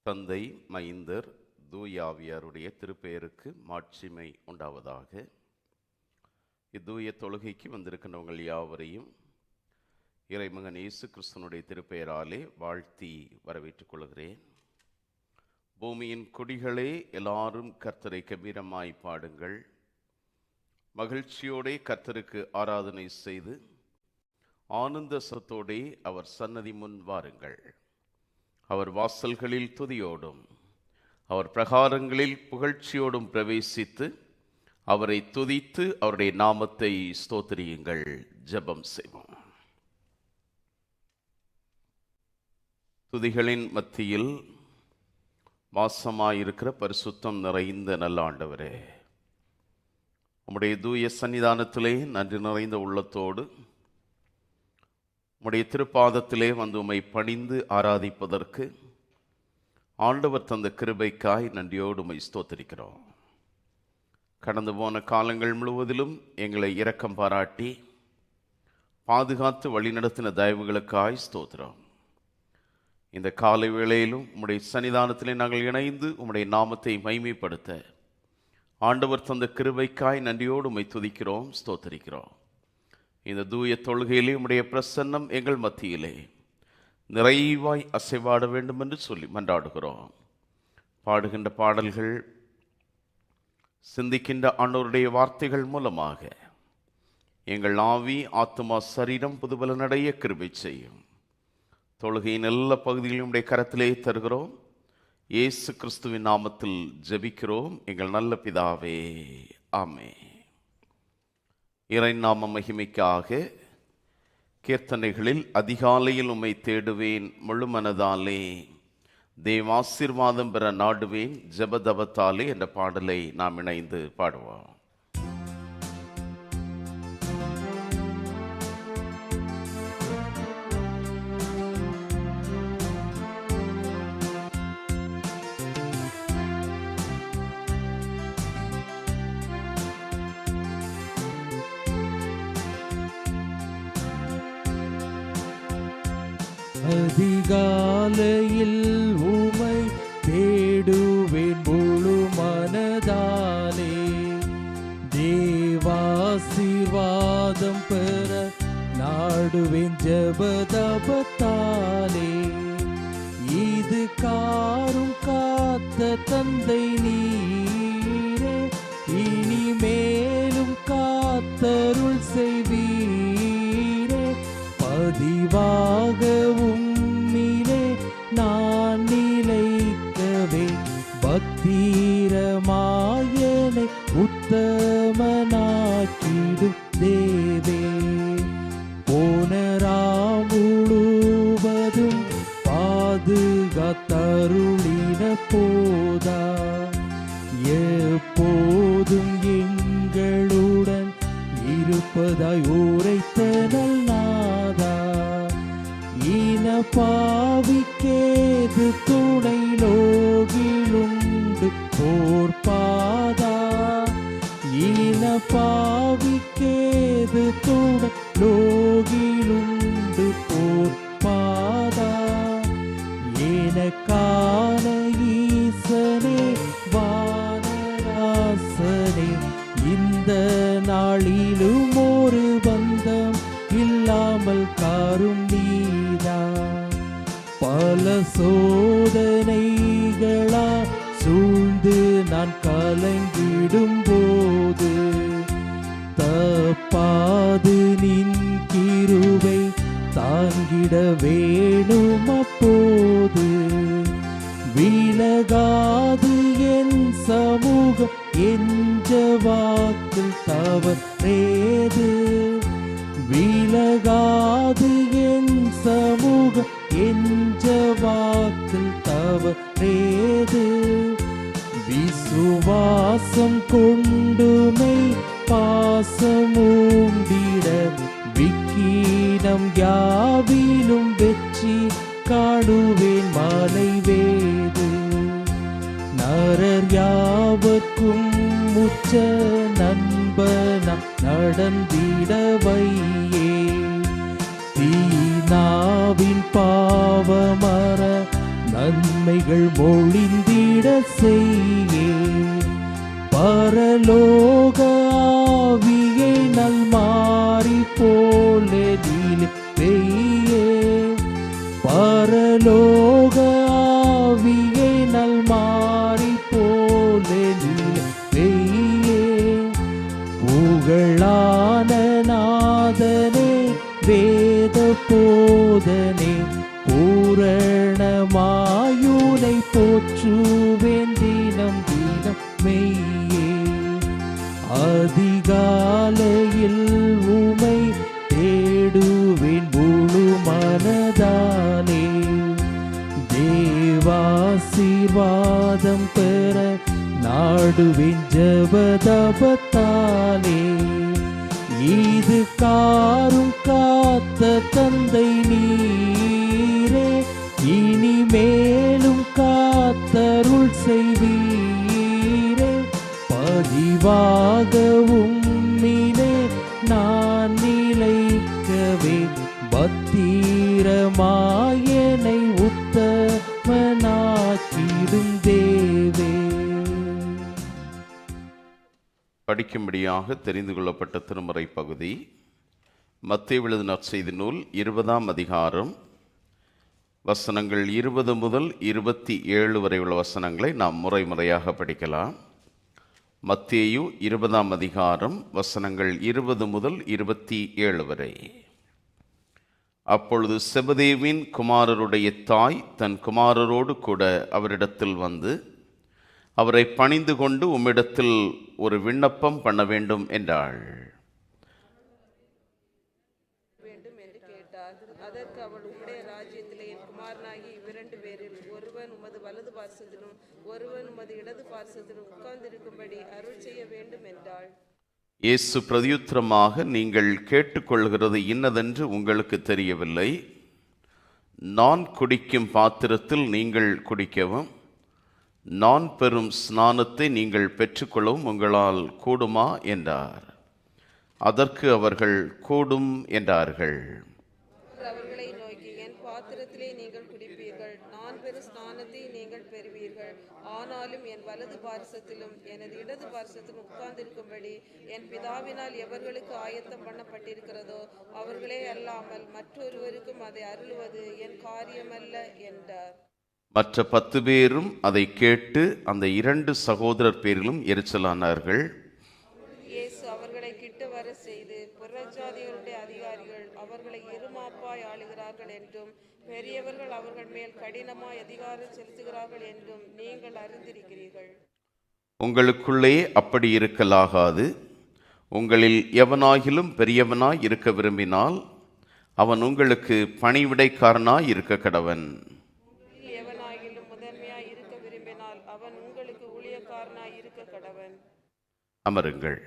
தந்தை, மைந்தர், தூயாவியாருடைய திருப்பெயருக்கு மாட்சிமை உண்டாவதாக. இத்தூய தொழுகைக்கு வந்திருக்கின்றவங்கள் யாவரையும் இறைமகன் இயேசு கிறிஸ்துவனுடைய திருப்பெயராலே வாழ்த்தி வரவேற்றுக் கொள்கிறேன். பூமியின் குடிகளே, எல்லாரும் கர்த்தரை கம்பீரமாய் பாடுங்கள். மகிழ்ச்சியோடே கர்த்தருக்கு ஆராதனை செய்து ஆனந்த சத்தோடே அவர் சன்னதி முன் வாருங்கள். அவர் வாசல்களில் துதியோடும் அவர் பிரகாரங்களில் புகழ்ச்சியோடும் பிரவேசித்து அவரை துதித்து அவருடைய நாமத்தை ஸ்தோத்திரியுங்கள். ஜெபம் செய்வோம். துதிகளின் மத்தியில் வாசமாயிருக்கிற பரிசுத்தம் நிறைந்த நல்ல ஆண்டவரே, உம்முடைய தூய சன்னிதானத்திலே நன்றி நிறைந்த உள்ளத்தோடு உம்முடைய திருப்பாதத்திலே வந்து உம்மை பணிந்து ஆராதிப்பதற்கு ஆண்டவர் தந்த கிருபைக்காய் நன்றியோடு உம்மை ஸ்தோத்திரிக்கிறோம். கடந்து போன காலங்கள் முழுவதிலும் எங்களை இரக்கம் பாராட்டி பாதுகாத்து வழிநடத்தின தயவுகளுக்காய் ஸ்தோத்திரம். இந்த காலை வேளையிலும் உம்முடைய சன்னிதானத்திலே நாங்கள் இணைந்து உம்முடைய நாமத்தை மகிமைப்படுத்த ஆண்டவர் தந்த கிருபைக்காய் நன்றியோடு உம்மை துதிக்கிறோம், ஸ்தோத்திரிக்கிறோம். இந்த தூய தொழுகையிலே உம்முடைய பிரசன்னம் எங்கள் மத்தியிலே நிறைவாய் அசைவாட வேண்டும் என்று சொல்லி மன்றாடுகிறோம். பாடுகின்ற பாடல்கள், சிந்திக்கின்ற ஆண்டவருடைய வார்த்தைகள் மூலமாக எங்கள் ஆவி, ஆத்துமா, சரீரம் புதுபலனடைய கிருபை செய்யும். தொழுகையின் எல்லா பகுதிகளையும் உடைய கரத்திலே தருகிறோம். இயேசு கிறிஸ்துவின் நாமத்தில் ஜெபிக்கிறோம் எங்கள் நல்ல பிதாவே, ஆமென். இறை நாம மகிமைக்காக கீர்த்தனைகளில் அதிகாலையில் உம்மை தேடுவேன் முழு மனதாலே, தேவாசீர்வாதம் பெற நாடுவேன் ஜெபதபத்தாலே என்ற பாடலை நாம் இணைந்து பாடுவோம். அதிகாலையில் உம்மை தேடுவேன் முழு மனதாலே, தேவாசீர்வாதம் பெற நாடுவேன் ஜெபதபத்தாலே. இது காரும் காத்த தந்தை நீரே, இனிமேலும் காத்தருள் செய்வீரே. பதிவாகவும் நான் நிலைக்கவே பத்திரமாயனை உத்தமனாக்கிடும் தேவே. போனராம் முழுவதும் பாதுகாத்தருளின போதா, எப்போதும் எங்களுடன் இருப்பதாய் உரைத்தனல் நாதா. இன பாவிக்கேது துணை லோகிலுண்டு போர்பாதா, இன பாவிக்கேது துணை லோகிலுண்டு போர்பாதா. எனக்கான ஈசனே வானராசனே, இந்த நாளிலும் ஒரு பந்தம் இல்லாமல் காரும் நீதா. பல சோதனைகளா சூழ்ந்து நான் கலங்கிடும் போது, தப்பாது நின் கிருபை தாங்கிட வேணும் அப்போது. விலகாது என் சமூகம் என்ற வாக்கில் தவறேது, விலகாது என் சமூகம் என்ற வாக்கில் தவறேது. விசுவாசம் கொண்டுமை பாசம் ஊண்டிட, விக்கீனம் யாவிலும் வெற்றி காணுவேன் மாலை வேது. நரர் யாவர்க்கும் முச்ச நண்பனா நடந்திட வையே, தீனாவின் பாவமர நன்மைகள் மொழிந்திட செய்யே. பரலோக ஆவியை நல்மாறி போலெதில் பெய்யே. பரலோக ஆவியை நல்மாறி போலெதில் பெய்யே. புகழான நாதனே வேத போதனே பூரணமாயுனை போற்றுவேன் தினம் தினம் மெய்யே. அதிகாலையில் உமை தேடுவேன் முழு மனதாலே. தேவாசீர்வாதம் பெற நாடுவேன் ஜபதபத்தாலே. இது காரும் காத்த தந்தை நீரே, இனிமேலும் காத்தருள் செய்வீரே. பதிவாகவும் மீனே நான் நிலைக்கவே பத்திரமாயனை உத்தமனாக்கிடும் தேவே. படிக்கும்படியாக தெரிந்து கொள்ளப்பட்ட திருமறை பகுதி மத்தேயு எழுதின நற்செய்தி நூல் 20ஆம் அதிகாரம் வசனங்கள் 20 முதல் 27 வரை உள்ள வசனங்களை நாம் முறையாக படிக்கலாம். மத்தேயு 20ஆம் அதிகாரம் வசனங்கள் 20 முதல் 27 வரை. அப்பொழுது செபதேவின் குமாரருடைய தாய் தன் குமாரரோடு கூட அவரிடத்தில் வந்து அவரை பணிந்து கொண்டு உம்மிடத்தில் ஒரு விண்ணப்பம் பண்ண வேண்டும் என்றாள். அதற்கு அவள், உம்முடைய ராஜ்யத்திலே என் குமாரனாகி இவ்விரண்டு பேரில் ஒருவன் உமது வலது பார்சத்திலும் ஒருவன் உமது இடது பார்சத்திலும் உட்கார்ந்திருக்கும்படி அருள் செய்ய வேண்டும் என்றாள். இயேசு பிரதியுத்தரமாக, நீங்கள் கேட்டுக்கொள்கிறது இன்னதென்று உங்களுக்கு தெரியவில்லை. நான் குடிக்கும் பாத்திரத்தில் நீங்கள் குடிக்கவும் நான் பெறும் ஸ்நானத்தை நீங்கள் பெற்றுக்கொள்ளவும் உங்களால் கூடுமா என்றார். அதற்கு அவர்கள் கூடும் என்றார்கள். அவர்களை நோக்கி, என் பாத்திரத்திலே நீங்கள் குடிப்பீர்கள், நான் பெறும் ஸ்நானத்தை நீங்கள் பெறுவீர்கள். ஆனாலும் என் வலது பார்சத்திலும் எனது இடது பார்சத்திலும் உட்கார்ந்திருக்கும்படி என் பிதாவினால் எவர்களுக்கு ஆயத்தம் பண்ணப்பட்டிருக்கிறதோ அவர்களே அல்லாமல் மற்றொருவருக்கும் அதை அருளுவது என் காரியமல்ல என்றார். மற்ற 10 பேரும் அதை கேட்டு அந்த 2 சகோதரர் பேரிலும் எரிச்சலானார்கள். இயேசு அவர்களை கிட்ட வர செய்து, புறஜாதிகளுடைய அதிகாரிகள் அவர்களை இருமாப்பாய் ஆளுகிறார்கள் என்றும் பெரியவர்கள் அவர்கள் மேல் கடினமாய் அதிகாரம் செலுத்துகிறார்கள் என்றும் நீங்கள் அறிந்திருக்கிறீர்கள். உங்களுக்குள்ளே அப்படி இருக்கலாகாது. உங்களில் எவனாகிலும் பெரியவனாய் இருக்க விரும்பினால் அவன் உங்களுக்கு பணிவிடைக்காரனாய் இருக்க கடவன். எவனாகிலும் முதன்மையாய் இருக்க விரும்பினால் அவன் உங்களுக்கு ஊழியக்காரனாய் இருக்க கடவன். அமருங்கள்.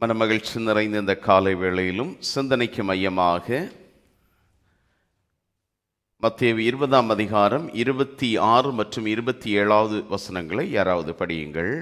மனமகிழ்ச்சி நிறைந்த இந்த காலை வேளையிலும் சிந்தனைக்கு மையமாக மத்தேயு 20ஆம் அதிகாரம் 26 மற்றும் 27 வசனங்களை யாராவது படியுங்கள்.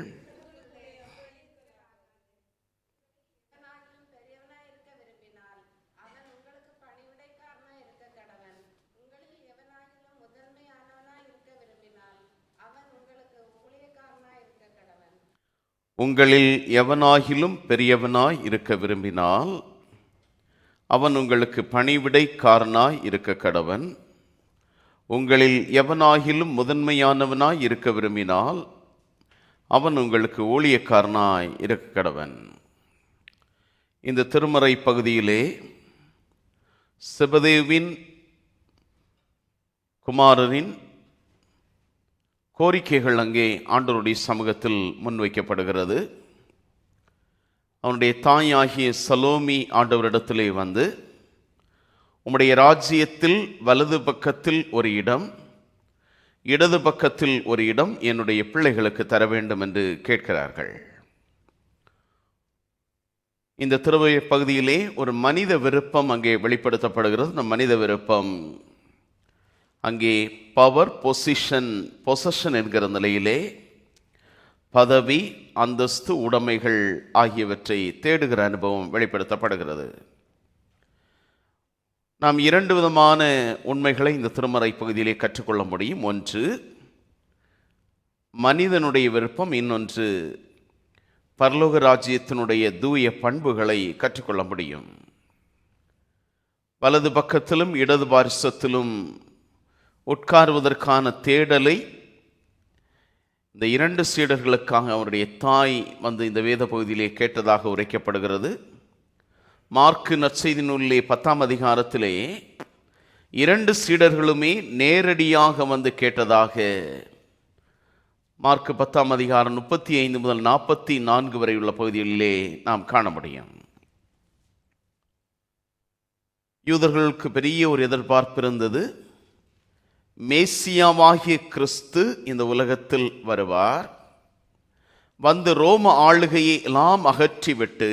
உங்களில் எவனாகிலும் பெரியவனாய் இருக்க விரும்பினால் அவன் உங்களுக்கு பணிவிடைக்காரனாய் இருக்க கடவன். உங்களில் எவனாகிலும் முதன்மையானவனாய் இருக்க விரும்பினால் அவன் உங்களுக்கு ஊழியக்காரனாய் இருக்க கடவன். இந்த திருமறை பகுதியிலே செபதேவின் குமாரரின் கோரிக்கைகள் அங்கே ஆண்டவருடைய சமூகத்தில் முன்வைக்கப்படுகிறது. அவனுடைய தாயாகிய சலோமி ஆண்டவரிடத்திலே வந்து, உம்முடைய ராஜ்யத்தில் வலது பக்கத்தில் ஒரு இடம், இடது பக்கத்தில் ஒரு இடம் என்னுடைய பிள்ளைகளுக்கு தர வேண்டும் என்று கேட்கிறார்கள். இந்த திருவை பகுதியிலே ஒரு மனித விருப்பம் அங்கே வெளிப்படுத்தப்படுகிறது. இந்த மனித விருப்பம் அங்கே பவர் பொசிஷன் என்கிற நிலையிலே பதவி, அந்தஸ்து, உடைமைகள் ஆகியவற்றை தேடுகிற அனுபவம் வெளிப்படுத்தப்படுகிறது. நாம் இரண்டு விதமான உண்மைகளை இந்த திருமறை பகுதியிலே கற்றுக்கொள்ள முடியும். ஒன்று மனிதனுடைய விருப்பம், இன்னொன்று பரலோக ராஜ்யத்தினுடைய தூய பண்புகளை கற்றுக்கொள்ள முடியும். வலது பக்கத்திலும் இடது பாரிசத்திலும் உட்காருவதற்கான தேடலை இந்த இரண்டு சீடர்களுக்காக அவருடைய தாய் வந்து இந்த வேத பகுதியிலே கேட்டதாக உரைக்கப்படுகிறது. மார்க்கு நற்செய்தி நூலிலே 10ஆம் அதிகாரத்திலே இரண்டு சீடர்களுமே நேரடியாக வந்து கேட்டதாக மார்க்கு 10ஆம் அதிகாரம் 35 முதல் 44 வரை உள்ள பகுதிகளிலே நாம் காண முடியும். யூதர்களுக்கு பெரிய ஒரு எதிர்பார்ப்பு இருந்தது. மேசியாவாகிய கிறிஸ்து இந்த உலகத்தில் வருவார், வந்து ரோம ஆளுகையை எல்லாம் அகற்றிவிட்டு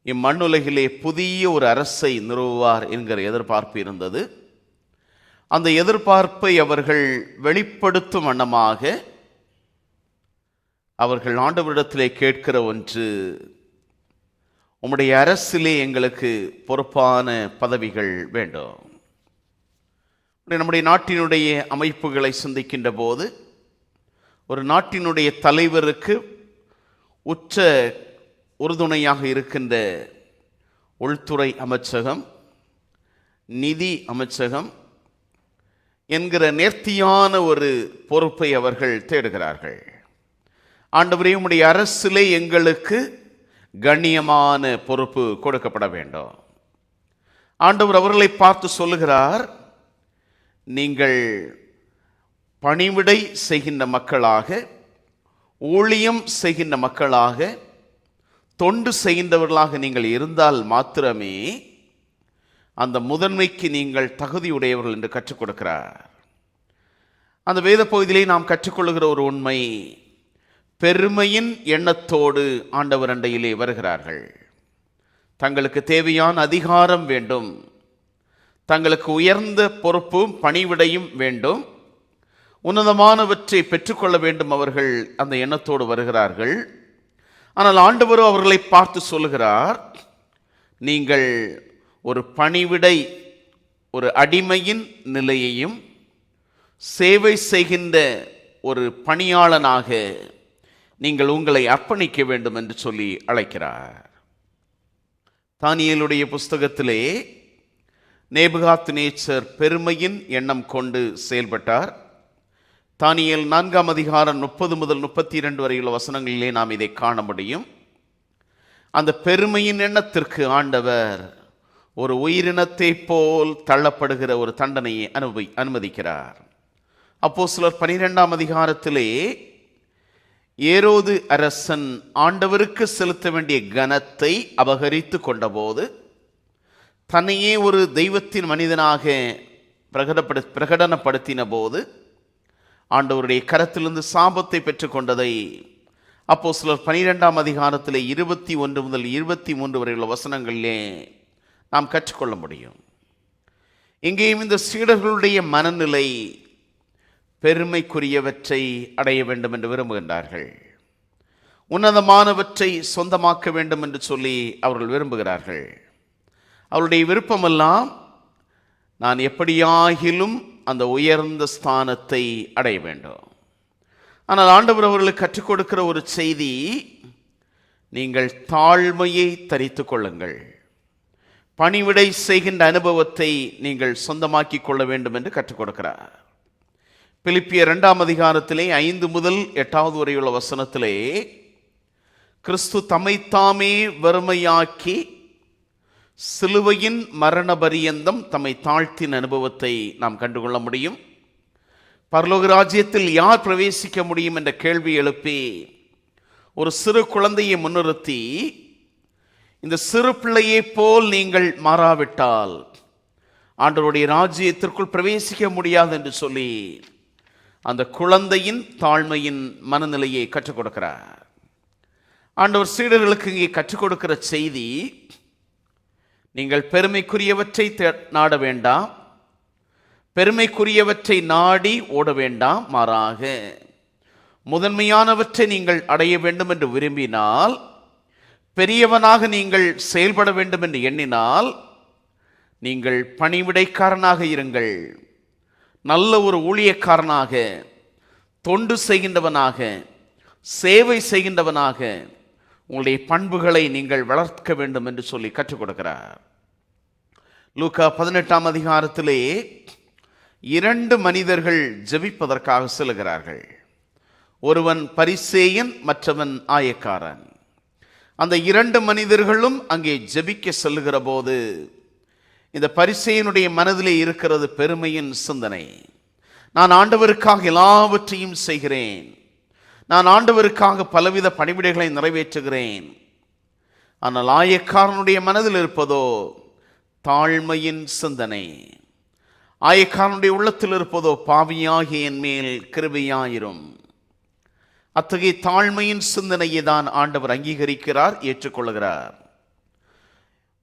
இம்மண்ணுலகிலே புதிய ஒரு அரசை நிறுவுவார் என்கிற எதிர்பார்ப்பு இருந்தது. அந்த எதிர்பார்ப்பை அவர்கள் வெளிப்படுத்தும் வண்ணமாக அவர்கள் ஆண்டவரிடத்திலே கேட்கிற ஒன்று, உம்முடைய அரசிலே எங்களுக்கு பொறுப்பான பதவிகள் வேண்டும். நம்முடைய நாட்டினுடைய அமைப்புகளை சிந்திக்கின்ற போது ஒரு நாட்டினுடைய தலைவருக்கு உச்ச உறுதுணையாக இருக்கின்ற உள்துறை அமைச்சகம், நிதி அமைச்சகம் என்கிற நேர்த்தியான ஒரு பொறுப்பை அவர்கள் தேடுகிறார்கள். ஆண்டவரே, உம்முடைய அரசிலே எங்களுக்கு கண்ணியமான பொறுப்பு கொடுக்கப்பட வேண்டும். ஆண்டவர் அவர்களை பார்த்து சொல்லுகிறார், நீங்கள் பணிவிடை செய்கின்ற மக்களாக, ஊழியம் செய்கின்ற மக்களாக, தொண்டு செய்கின்றவர்களாக நீங்கள் இருந்தால் மாத்திரமே அந்த முதன்மைக்கு நீங்கள் தகுதியுடையவர்கள் என்று கற்றுக் கொடுக்கிறார். அந்த வேத பகுதியிலே நாம் கற்றுக்கொள்ளுகிற ஒரு உண்மை, பெருமையின் எண்ணத்தோடு ஆண்டவர் அண்டையிலே வருகிறார்கள். தங்களுக்கு தேவையான அதிகாரம் வேண்டும், தங்களுக்கு உயர்ந்த பொறுப்பும் பணிவிடையும் வேண்டும், உன்னதமானவற்றை பெற்றுக்கொள்ள வேண்டும். அவர்கள் அந்த எண்ணத்தோடு வருகிறார்கள். ஆனால் ஆண்டவரோ அவர்களை பார்த்து சொல்லுகிறார், நீங்கள் ஒரு பணிவிடை, ஒரு அடிமையின் நிலையையும் சேவை செய்கின்ற ஒரு பணியாளனாக நீங்கள் உங்களை அர்ப்பணிக்க வேண்டும் என்று சொல்லி அழைக்கிறார். தானியேலுடைய புஸ்தகத்திலே நேபுகாத்நேச்சர் பெருமையின் எண்ணம் கொண்டு செயல்பட்டார். தானியேல் 4ஆம் அதிகாரம் 30 முதல் 32 வரையுள்ள வசனங்களிலே நாம் இதை காண முடியும். அந்த பெருமையின் எண்ணத்திற்கு ஆண்டவர் ஒரு உயிரினத்தை போல் தள்ளப்படுகிற ஒரு தண்டனையை அனுமதிக்கிறார். அப்போஸ்தலர் 12ஆம் அதிகாரத்திலே ஏரோது அரசன் ஆண்டவருக்கு செலுத்த வேண்டிய கனத்தை அபகரித்து கொண்டபோது, தன்னையே ஒரு தெய்வத்தின் மனிதனாக பிரகடனப்படுத்தின போது ஆண்டவருடைய கரத்திலிருந்து சாபத்தை பெற்றுக்கொண்டதை அப்போஸ்தலர் 12ஆம் அதிகாரத்திலே 21 முதல் 23 வரை உள்ள வசனங்களிலே நாம் கற்றுக்கொள்ள முடியும். இங்கேயும் இந்த சீடர்களுடைய மனநிலை பெருமைக்குரியவற்றை அடைய வேண்டும் என்று விரும்புகின்றார்கள். உன்னதமானவற்றை சொந்தமாக்க வேண்டும் என்று சொல்லி அவர்கள் விரும்புகிறார்கள். அவருடைய விருப்பமெல்லாம் நான் எப்படியாகிலும் அந்த உயர்ந்த ஸ்தானத்தை அடைய வேண்டும். ஆனால் ஆண்டவர் அவர்களுக்கு கற்றுக் கொடுக்கிற ஒரு செய்தி, நீங்கள் தாழ்மையை தரித்து கொள்ளுங்கள், பணிவிடை செய்கின்ற அனுபவத்தை நீங்கள் சொந்தமாக்கி கொள்ள வேண்டும் என்று கற்றுக் கொடுக்கிறார். பிலிப்பியர் 2ஆம் அதிகாரத்திலே 5 முதல் 8 வரையுள்ள வசனத்திலே, கிறிஸ்து தம்மைத்தாமே வெறுமையாக்கி சிலுவையின் மரண பரியந்தம் தம்மை தாழ்த்தின அனுபவத்தை நாம் கண்டுகொள்ள முடியும். பரலோக ராஜ்யத்தில் யார் பிரவேசிக்க முடியும் என்ற கேள்வி எழுப்பி ஒரு சிறு குழந்தையை முன்னிறுத்தி, இந்த சிறு பிள்ளையை போல் நீங்கள் மாறாவிட்டால் ஆண்டவருடைய ராஜ்யத்திற்குள் பிரவேசிக்க முடியாது என்று சொல்லி அந்த குழந்தையின் தாழ்மையின் மனநிலையை கற்றுக் கொடுக்கிறார். ஆண்டவர் சீடர்களுக்கு இங்கே கற்றுக் கொடுக்கிற செய்தி, நீங்கள் பெருமைக்குரியவற்றை நாட வேண்டாம், பெருமைக்குரியவற்றை நாடி ஓட வேண்டாம், மாறாக முதன்மையானவற்றை நீங்கள் அடைய வேண்டும் என்று விரும்பினால், பெரியவனாக நீங்கள் செயல்பட வேண்டும் என்று எண்ணினால், நீங்கள் பணிவிடைக்காரனாக இருங்கள். நல்ல ஒரு ஊழியக்காரனாக, தொண்டு செய்கின்றவனாக, சேவை செய்கின்றவனாக உங்களுடைய பண்புகளை நீங்கள் வளர்க்க வேண்டும் என்று சொல்லி கற்றுக் கொடுக்கிறார். லூக்கா 18ஆம் அதிகாரத்திலே 2 மனிதர்கள் ஜெபிப்பதற்காக செல்கிறார்கள். ஒருவன் பரிசேயன், மற்றவன் ஆயக்காரன். அந்த 2 மனிதர்களும் அங்கே ஜெபிக்க செல்லுகிற போது இந்த பரிசேயனுடைய மனதிலே இருக்கிறது பெருமையின் சிந்தனை. நான் ஆண்டவருக்காக எல்லாவற்றையும் செய்கிறேன், நான் ஆண்டவருக்காக பலவித பணிவிடைகளை நிறைவேற்றுகிறேன். ஆனால் ஆயக்காரனுடைய மனதில் இருப்பதோ தாழ்மையின் சிந்தனை. ஆயக்காரனுடைய உள்ளத்தில் இருப்பதோ பாவியாகிய என் மேல் கிருபையாயிரும். அத்தகைய தாழ்மையின் சிந்தனையை தான் ஆண்டவர் அங்கீகரிக்கிறார், ஏற்றுக்கொள்கிறார்.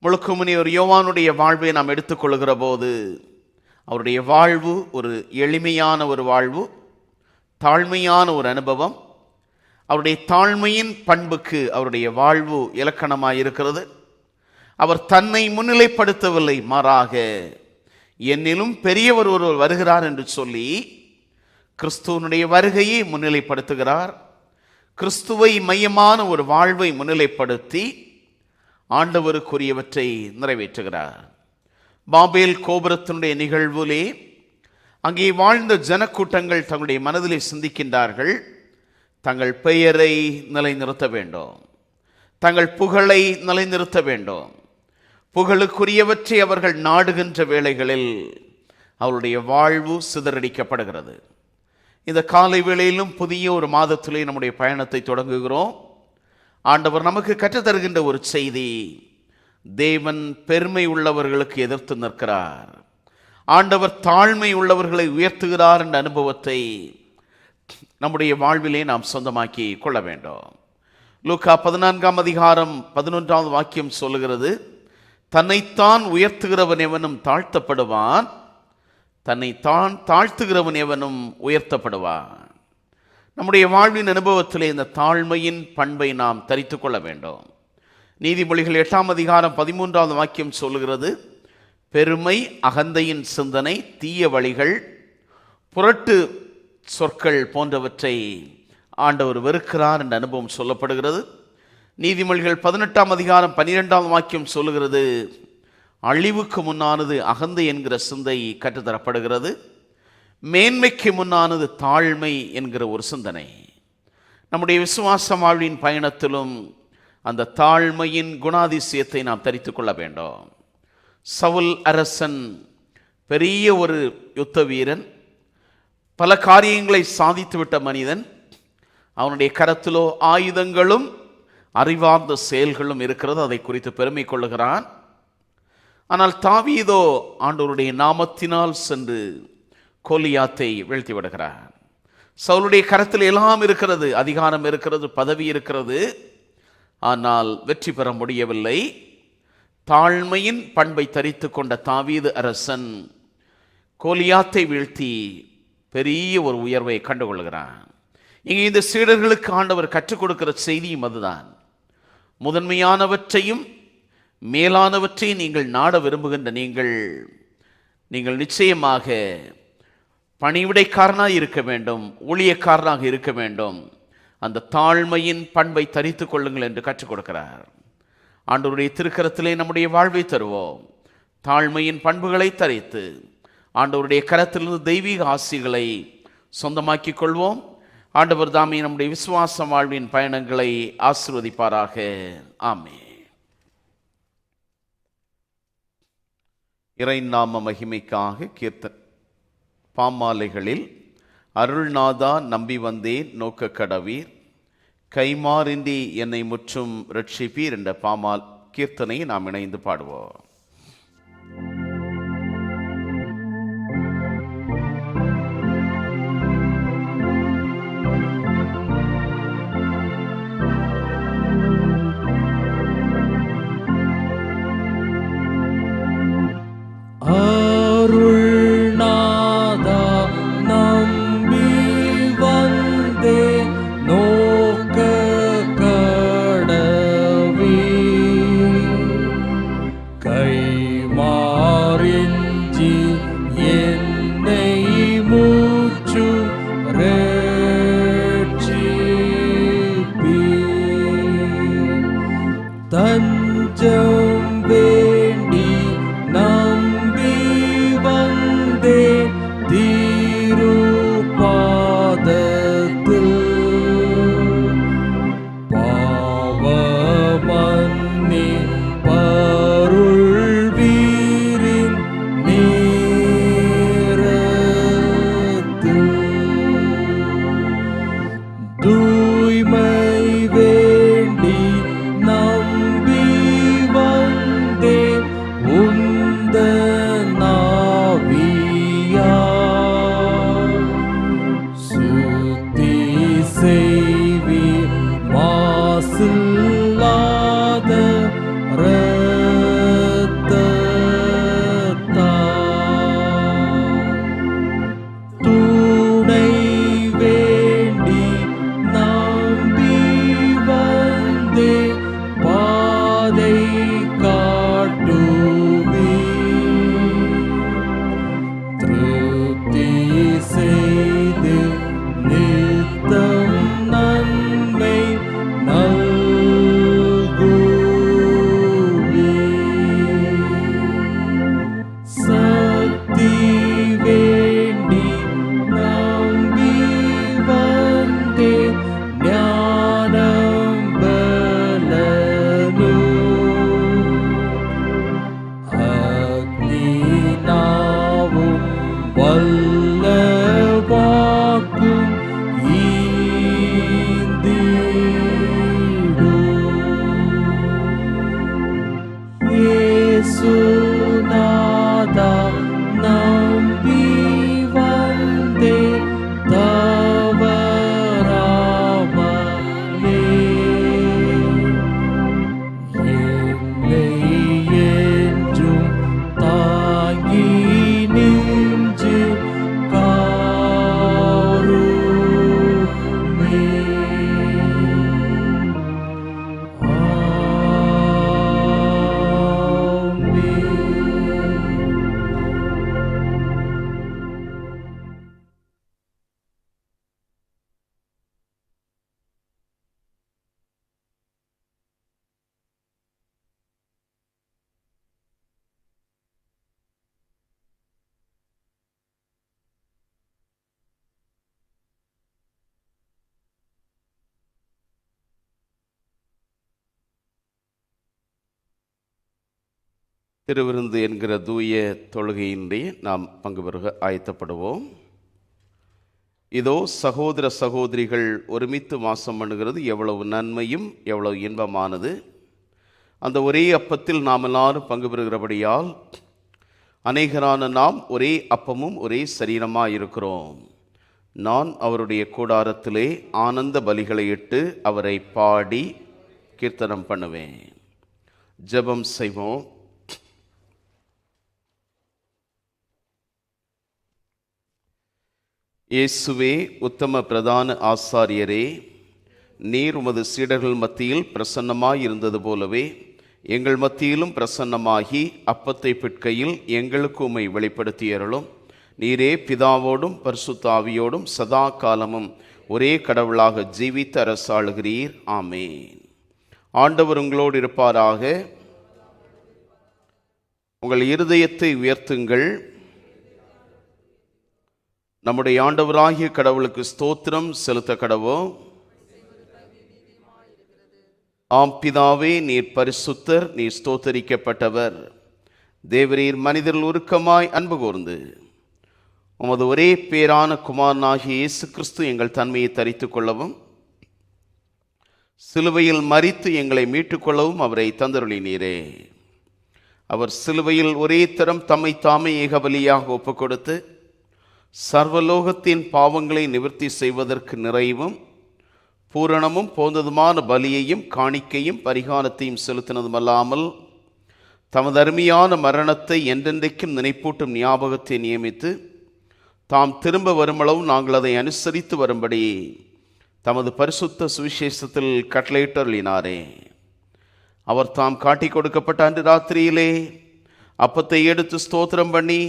முழுக்க முனிவர் யோவானுடைய வாழ்வை நாம் எடுத்துக்கொள்கிற போது அவருடைய வாழ்வு ஒரு எளிமையான ஒரு வாழ்வு, தாழ்மையான ஒரு அனுபவம். அவருடைய தாழ்மையின் பண்புக்கு அவருடைய வாழ்வு இலக்கணமாக இருக்கிறது. அவர் தன்னை முன்னிலைப்படுத்தவில்லை, மாறாக என்னிலும் பெரியவர் ஒருவர் வருகிறார் என்று சொல்லி கிறிஸ்துவனுடைய வருகையை முன்னிலைப்படுத்துகிறார். கிறிஸ்துவை மையமான ஒரு வாழ்வை முன்னிலைப்படுத்தி ஆண்டவருக்குரியவற்றை நிறைவேற்றுகிறார். பாபேல் கோபுரத்தினுடைய நிகழ்விலே அங்கே வாழ்ந்த ஜனக்கூட்டங்கள் தங்களுடைய மனதிலே சிந்திக்கின்றார்கள், தங்கள் பெயரை நிலைநிறுத்த வேண்டும், தங்கள் புகழை நிலைநிறுத்த வேண்டும். புகழுக்குரியவற்றை அவர்கள் நாடுகின்ற வேளைகளில் அவருடைய வாழ்வு சிதறடிக்கப்படுகிறது. இந்த காலை வேளையிலும் புதிய ஒரு மாதத்திலே நம்முடைய பயணத்தை தொடங்குகிறோம். ஆண்டவர் நமக்கு கற்றுத்தருகின்ற ஒரு செய்தி, தேவன் பெருமை உள்ளவர்களுக்கு எதிர்த்து நிற்கிறார், ஆண்டவர் தாழ்மை உள்ளவர்களை உயர்த்துகிறார் என்ற அனுபவத்தை நம்முடைய வாழ்விலே நாம் சொந்தமாக்கி கொள்ள வேண்டும். லூக்கா 14ஆம் அதிகாரம் 11ஆவது வாக்கியம் சொல்லுகிறது, தன்னைத்தான் உயர்த்துகிறவன் எவனும் தாழ்த்தப்படுவான், தன்னைத்தான் தாழ்த்துகிறவன் எவனும் உயர்த்தப்படுவான். நம்முடைய வாழ்வின் அனுபவத்திலே இந்த தாழ்மையின் பண்பை நாம் தரித்து கொள்ள வேண்டும். நீதிமொழிகள் 8ஆம் அதிகாரம் 13ஆவது வாக்கியம் சொல்லுகிறது, பெருமை, அகந்தையின் சிந்தனை, தீய வழிகள், புரட்டு சொற்கள் போன்றவற்றை ஆண்டவர் வெறுக்கிறார் என்ற அனுபவம் சொல்லப்படுகிறது. நீதிமொழிகள் 18ஆம் அதிகாரம் 12ஆவது வாக்கியம் சொல்லுகிறது, அழிவுக்கு முன்னானது அகந்தை என்கிற சிந்தை கற்றுத்தரப்படுகிறது, மேன்மைக்கு முன்னானது தாழ்மை என்கிற ஒரு சிந்தனை. நம்முடைய விசுவாச வாழ்வின் பயணத்திலும் அந்த தாழ்மையின் குணாதிசயத்தை நாம் தரித்து கொள்ள வேண்டும். சவுல் அரசன் பெரிய ஒரு யுத்த வீரன், பல காரியங்களை சாதித்துவிட்ட மனிதன். அவனுடைய கரத்திலோ ஆயுதங்களும் அறிவார்ந்த செயல்களும் இருக்கிறது, அதை குறித்து பெருமை கொள்ளுகிறான். ஆனால் தாவீதோ ஆண்டவருடைய நாமத்தினால் சென்று கோலியாத்தை வீழ்த்தி விடுகிறான். சவுலுடைய கரத்தில் எல்லாம் இருக்கிறது, அதிகாரம் இருக்கிறது, பதவி இருக்கிறது, ஆனால் வெற்றி பெற முடியவில்லை. தாழ்மையின் பண்பை தரித்து கொண்ட தாவீது அரசன் கோலியாத்தை வீழ்த்தி பெரிய ஒரு உயர்வை கண்டுகொள்கிறான். இங்கே இந்த சீடர்களுக்கு ஆண்டவர் கற்றுக் கொடுக்கிற செய்தியும் அதுதான். முதன்மையானவற்றையும் மேலானவற்றையும் நீங்கள் நாட விரும்புகின்ற நீங்கள் நிச்சயமாக பணிவிடைக்காரனாக இருக்க வேண்டும், ஊழியக்காரனாக இருக்க வேண்டும். அந்த தாழ்மையின் பண்பை தரித்து கொள்ளுங்கள் என்று கற்றுக் கொடுக்கிறார். ஆண்டவருடைய திருக்கரத்திலே நம்முடைய வாழ்வை தருவோம். தாழ்மையின் பண்புகளை தரித்து ஆண்டவருடைய கரத்திலிருந்து தெய்வீக ஆசிகளை சொந்தமாக்கிக் கொள்வோம். ஆண்டவர் தாமே நம்முடைய விசுவாச வாழ்வின் பயணங்களை ஆசீர்வதிப்பாராக. ஆமென். இறை நாம மகிமைக்காக பாமாலைகளில் அருள்நாதா நம்பி வந்தேன் நோக்க கடவீர், கைமாறின்றி என்னை முற்றும் ரட்சிப்பீர் என்ற பாமால் கீர்த்தனையை நாம் இணைந்து பாடுவோம். கை திருவிருந்து என்கிற தூய தொழுகையின்றி நாம் பங்கு பெறுக ஆயத்தப்படுவோம். இதோ சகோதர சகோதரிகள் ஒருமித்து வாசம் பண்ணுகிறது எவ்வளவு நன்மையும் எவ்வளவு இன்பமானது. அந்த ஒரே அப்பத்தில் நாம் எல்லாரும் பங்கு பெறுகிறபடியால் அநேகரான நாம் ஒரே அப்பமும் ஒரே சரீரமாக இருக்கிறோம். நான் அவருடைய கூடாரத்திலே ஆனந்த பலிகளை இட்டு அவரை பாடி கீர்த்தனம் பண்ணுவேன். ஜெபம் செய்வோம். இயேசுவே, உத்தம பிரதான ஆசாரியரே, நீர் உமது சீடர்கள் மத்தியில் பிரசன்னமாயிருந்தது போலவே எங்கள் மத்தியிலும் பிரசன்னமாகி அப்பத்தை பிற்கையில் எங்களுக்கு உம்மை வெளிப்படுத்தியருளும். நீரே பிதாவோடும் பரிசுத்த ஆவியோடும் சதா காலமும் ஒரே கடவுளாக ஜீவித்து அரசாளுகிறீர். ஆமேன். ஆண்டவர் உங்களோடு இருப்பாராக. உங்கள் இருதயத்தை உயர்த்துங்கள். நம்முடைய ஆண்டவராகிய கடவுளுக்கு ஸ்தோத்திரம் செலுத்த கடவோம். ஆம் பிதாவே, நீர் பரிசுத்தர், நீர் ஸ்தோத்தரிக்கப்பட்டவர். தேவரீர் மனிதர்கள் உருக்கமாய் அன்பு கூர்ந்து உமது ஒரே பேரான குமாரனாகிய இயேசு கிறிஸ்து எங்கள் தன்மையை தரித்துக் கொள்ளவும் சிலுவையில் மரித்து எங்களை மீட்டுக்கொள்ளவும் அவரை தந்தருளினீரே. அவர் சிலுவையில் ஒரே தரம் தம்மை தாமே ஏகபலியாக ஒப்புக் கொடுத்து சர்வலோகத்தின் பாவங்களை நிவர்த்தி செய்வதற்கு நிறைவும் பூரணமும் போந்ததுமான பலியையும் காணிக்கையும் பரிகாரத்தையும் செலுத்தினதுமல்லாமல் தமது அருமையான மரணத்தை என்றென்றைக்கும் நினைப்பூட்டும் ஞாபகத்தை நியமித்து தாம் திரும்ப வருமளவு நாங்கள் அதை அனுசரித்து வரும்படி தமது பரிசுத்த சுவிசேஷத்தில் கட்டளையிட்டருளினாரே. அவர் தாம் காட்டி கொடுக்கப்பட்ட அன்று ராத்திரியிலே அப்பத்தை எடுத்து ஸ்தோத்திரம் பண்ணி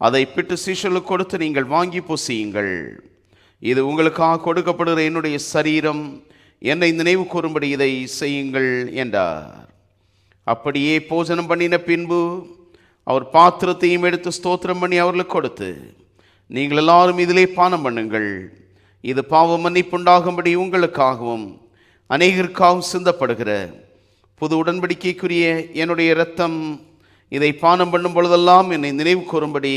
அதை பிட்டு சீஷர்களுக்கு கொடுத்து, நீங்கள் வாங்கி பூசியுங்கள், இது உங்களுக்காக கொடுக்கப்படுகிற என்னுடைய சரீரம், என்னை நினைவு கூறும்படி இதை செய்யுங்கள் என்றார். அப்படியே போஜனம் பண்ணின பின்பு அவர் பாத்திரத்தையும் எடுத்து ஸ்தோத்திரம் பண்ணி அவர்களுக்கு கொடுத்து, நீங்கள் எல்லாரும் இதிலே பானம் பண்ணுங்கள், இது பாவ மன்னிப்புண்டாகும்படி உங்களுக்காகவும் அநேகருக்காகவும் சிந்தப்படுகிற புது உடன்படிக்கைக்குரிய என்னுடைய இரத்தம், இதை பானம் பண்ணும் பொழுதெல்லாம் என்னை நினைவு கூறும்படி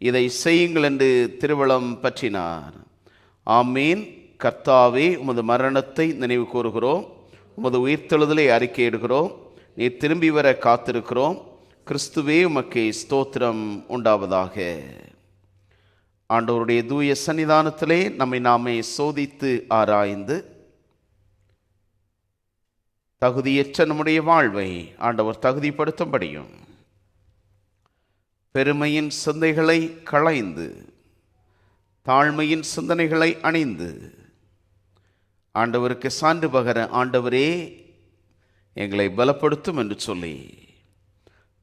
இதை செய்யுங்கள் என்று திருவளம் பற்றினார். ஆமீன். கர்த்தாவே, உமது மரணத்தை நினைவு கூறுகிறோம், உமது உயிர்த்தெழுதலை அறிக்கையிடுகிறோம், நீர் திரும்பி வர காத்திருக்கிறோம். கிறிஸ்துவே, உமக்கு ஸ்தோத்திரம் உண்டாவதாக. ஆண்டவருடைய தூய சன்னிதானத்திலே நம்மை நாமே சோதித்து ஆராய்ந்து தகுதியற்ற நம்முடைய வாழ்வை ஆண்டவர் தகுதிப்படுத்தும்படியும் பெருமையின் சிந்தைகளை களைந்து தாழ்மையின் சிந்தனைகளை அணிந்து ஆண்டவருக்கு சான்று பகர ஆண்டவரே எங்களை பலப்படுத்தும் என்று சொல்லி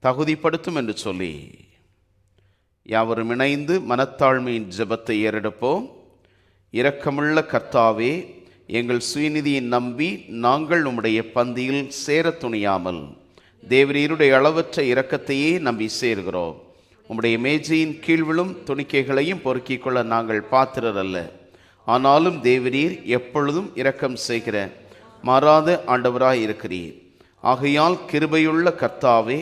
தகுதிப்படுத்தும் என்று சொல்லி யாவரும் இணைந்து மனத்தாழ்மையின் ஜெபத்தை ஏறெடுப்போம். இரக்கமுள்ள கர்த்தாவே, எங்கள் சுயநிதியை நம்பி நாங்கள் உம்முடைய பந்தியில் சேர துணியாமல் தேவரீருடைய அளவற்ற இரக்கத்தையே நம்பி சேர்கிறோம். உம்முடைய மேஜையின் கீழ்விழும் துணிக்கைகளையும் பொறுக்கிக் கொள்ள நாங்கள் பாத்திரர் அல்ல. ஆனாலும் தேவரீர் எப்பொழுதும் இரக்கம் செய்கிற மாறாத ஆண்டவராய் இருக்கிறீர். ஆகையால் கிருபையுள்ள கர்த்தாவே,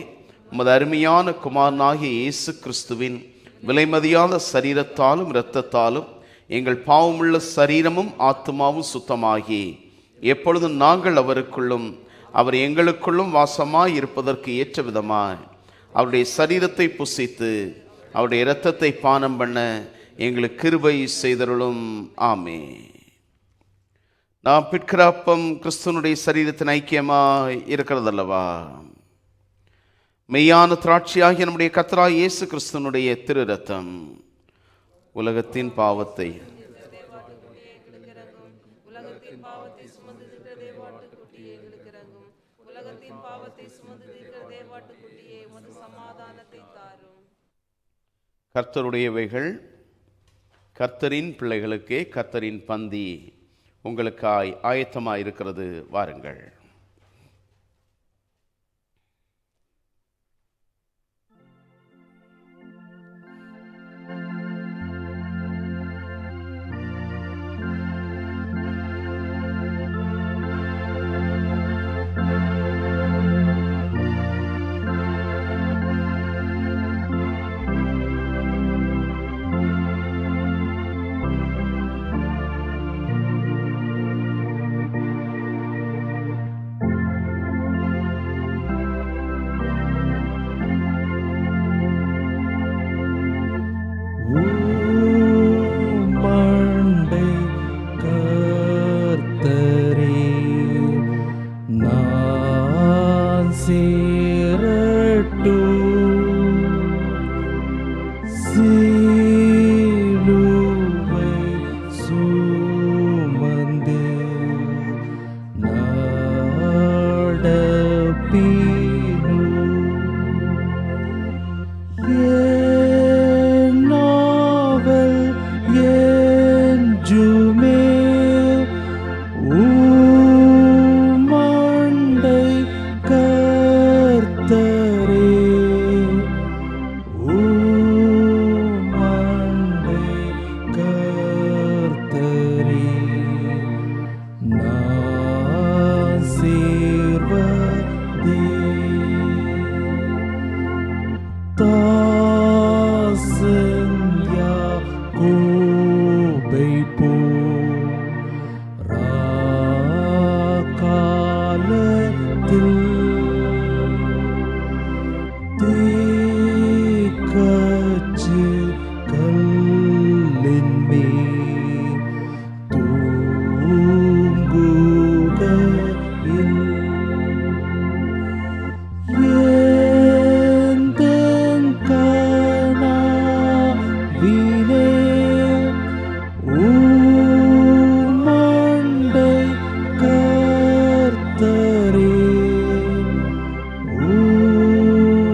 உமது அருமையான குமாரனாகிய இயேசு கிறிஸ்துவின் விலைமதியாத சரீரத்தாலும் இரத்தத்தாலும் எங்கள் பாவமுள்ள சரீரமும் ஆத்துமாவும் சுத்தமாகி எப்பொழுதும் நாங்கள் அவருக்குள்ளும் அவர் எங்களுக்குள்ளும் வாசமாய் இருப்பதற்கு ஏற்ற விதமாய் அவருடைய சரீரத்தை புசித்து அவருடைய இரத்தத்தை பானம் பண்ண எங்களுக்கு கிருபை செய்தருளும். ஆமே. நாம் பிற்கிற அப்பம் கிறிஸ்துவனுடைய சரீரத்தின் ஐக்கியமாய் இருக்கிறதல்லவா? மெய்யான திராட்சையாகிய நம்முடைய கர்த்தராகிய இயேசு கிறிஸ்துவனுடைய திரு இரத்தம் உலகத்தின் பாவத்தை கர்த்தருடையவைகள் கர்த்தரின் பிள்ளைகளுக்கே கர்த்தரின் பந்தி உங்களுக்காய் ஆயத்தமாய் இருக்கிறது. வாருங்கள். என் நாவல் என்றுமே உம்மண்டை கர்த்தரே, உம்மண்டை கர்த்தரே, நான் சேர்வதே. தாசன் யாக்கோபை போல் ராக்காலத்தில் தேக்கச்சு கல்லின் மேல் தூங்குகையில் ஏந்தன் கனாவிலே உம்மண்டை கர்த்தரே,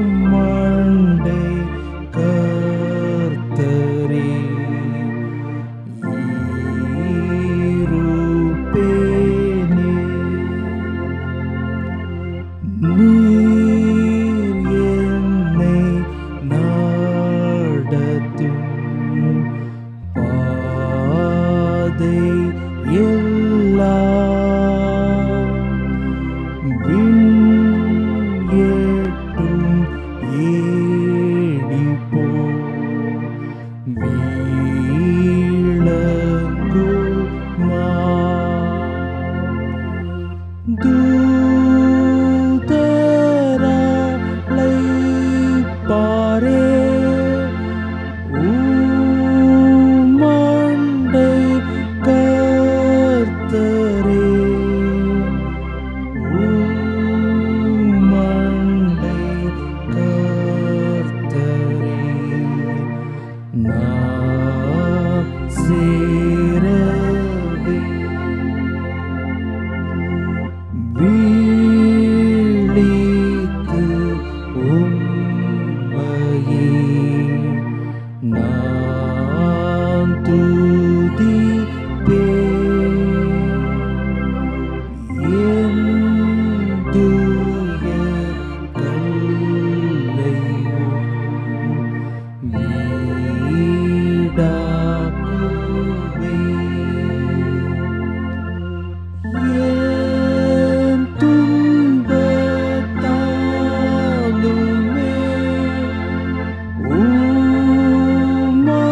உம்மண்டை கர்த்தரே, இருப்பேனே. நீர் என்னை நடத்தும் பாதை எல்லாம் விண்ணெட்டும் ஏணி போல் விளங்குமா. தூதரழைப்பாரே, உம்மண்டை கர்த்தரே, உம்மண்டை கர்த்தரே, நான் சேரவே. விழித்து உம்மையே நான் துதிப்பேன். என் துயர் கல்லையும் வீடாக்குவேன். என் துன்பத்தாலுமே உம்மண்டை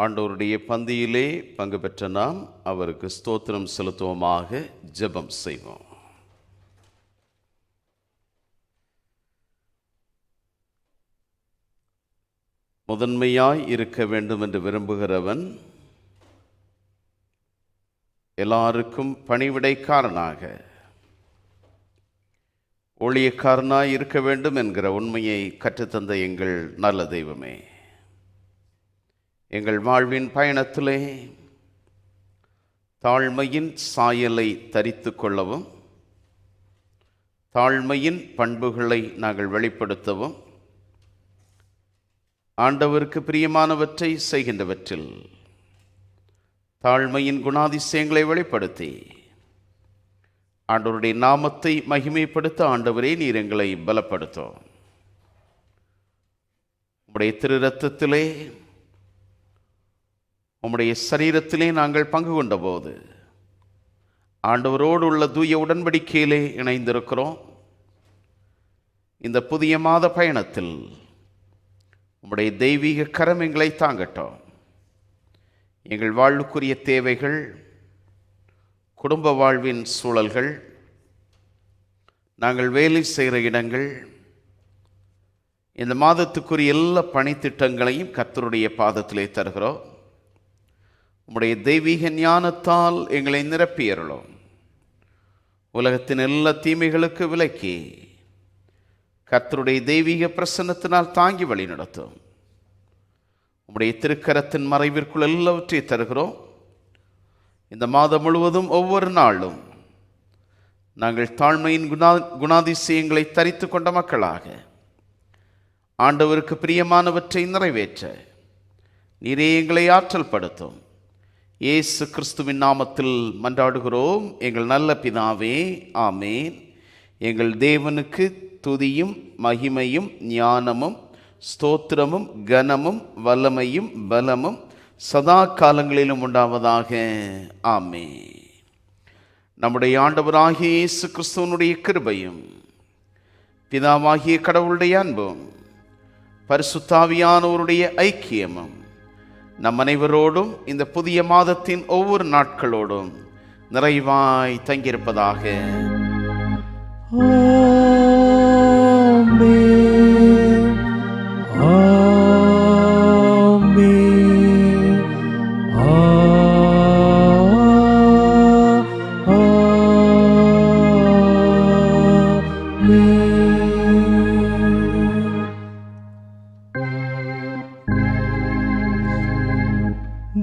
ஆண்டவருடைய பந்தியிலே பங்கு பெற்ற நாம் அவருக்கு ஸ்தோத்திரம் செலுத்துவோமாக. ஜெபம் செய்வோம். முதன்மையாய் இருக்க வேண்டும் என்று விரும்புகிறவன் எல்லாருக்கும் பணிவிடைக்காரனாக ஊழியக்காரனாய் இருக்க வேண்டும் என்கிற உண்மையை கற்றுத்தந்த எங்கள் நல்ல தெய்வமே, எங்கள் வாழ்வின் பயணத்திலே தாழ்மையின் சாயலை தரித்து கொள்ளவும், தாழ்மையின் பண்புகளை நாங்கள் வெளிப்படுத்தவும், ஆண்டவருக்கு பிரியமானவற்றை செய்கின்றவற்றில் தாழ்மையின் குணாதிசயங்களை வெளிப்படுத்தி ஆண்டவருடைய நாமத்தை மகிமைப்படுத்த ஆண்டவரே நீர் எங்களை பலப்படுத்தும். உம்முடைய திரு இரத்தத்திலே உம்முடைய சரீரத்திலே நாங்கள் பங்கு கொண்ட போது ஆண்டவரோடு உள்ள தூய உடன்படிக்கையிலே இணைந்திருக்கிறோம். இந்த புதிய மாத பயணத்தில் உம்முடைய தெய்வீக கரம் எங்களை தாங்கட்டும். எங்கள் வாழ்வுக்குரிய தேவைகள், குடும்ப வாழ்வின் சூழல்கள், நாங்கள் வேலை செய்கிற இடங்கள், இந்த மாதத்துக்குரிய எல்லா பணித்திட்டங்களையும் கர்த்தருடைய பாதத்திலே தருகிறோம். உம்முடைய தெய்வீக ஞானத்தால் எங்களை நிரப்பியருளும். உலகத்தின் எல்லா தீமைகளுக்கு விலக்கி கர்த்தருடைய தெய்வீக பிரசன்னத்தினால் தாங்கி வழி நடத்தும். உம்முடைய திருக்கரத்தின் மறைவிற்குள் எல்லாவற்றை தருகிறோம். இந்த மாதம் முழுவதும் ஒவ்வொரு நாளும் நாங்கள் தாழ்மையின் குணாதிசயங்களை தரித்து கொண்ட மக்களாக ஆண்டவருக்கு பிரியமானவற்றை நிறைவேற்ற நீரே எங்களை ஆற்றல் படுத்தும். இயேசு கிறிஸ்துவின் நாமத்தில் மன்றாடுகிறோம் எங்கள் நல்ல பிதாவே, ஆமேன். எங்கள் தேவனுக்கு துதியும் மகிமையும் ஞானமும் ஸ்தோத்திரமும் கனமும் வல்லமையும் பலமும் சதா காலங்களிலும் உண்டாவதாக, ஆமென். நம்முடைய ஆண்டவராகிய இயேசு கிறிஸ்துவனுடைய கிருபையும் பிதாவாகிய கடவுளுடைய அன்பும் பரிசுத்தாவியானவருடைய ஐக்கியமும் நம் அனைவரோடும் இந்த புதிய மாதத்தின் ஒவ்வொரு நாட்களோடும் நிறைவாய் தங்கியிருப்பதாக.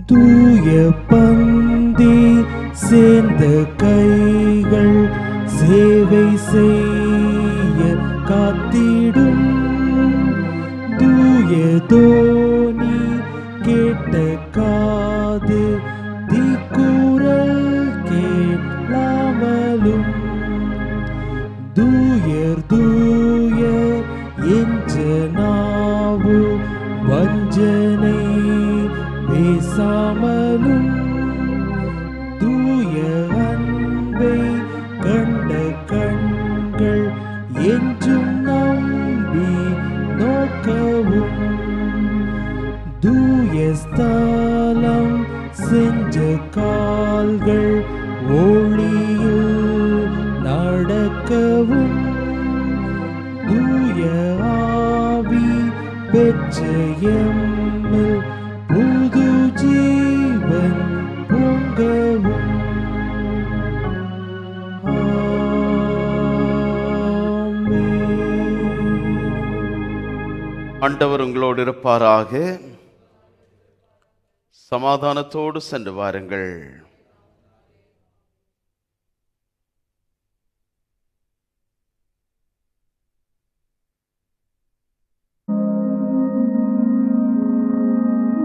தூய பந்தி சேர்ந்த கைகள் சேவை செய்ய காத்திடும். தூய தோனி கேட்ட காது தீக்குரல் கேளாமலும். தூயர் தூயர் என்ற நாவு வஞ்சனை பேசாமலும். தூய அன்பை கண்ட கண்கள் என்றும் நம்பி நோக்கவும். தூய ஸ்தலம் சென்ற கால்கள் ஒளியில் நடக்கவும். தூய ஆவி பெற்ற எம்மில் புது ஜீவன் பொங்கவும். ஆண்டவர் உங்களோடு இருப்பாராக. சமாதானத்தோடு சென்று வாருங்கள்.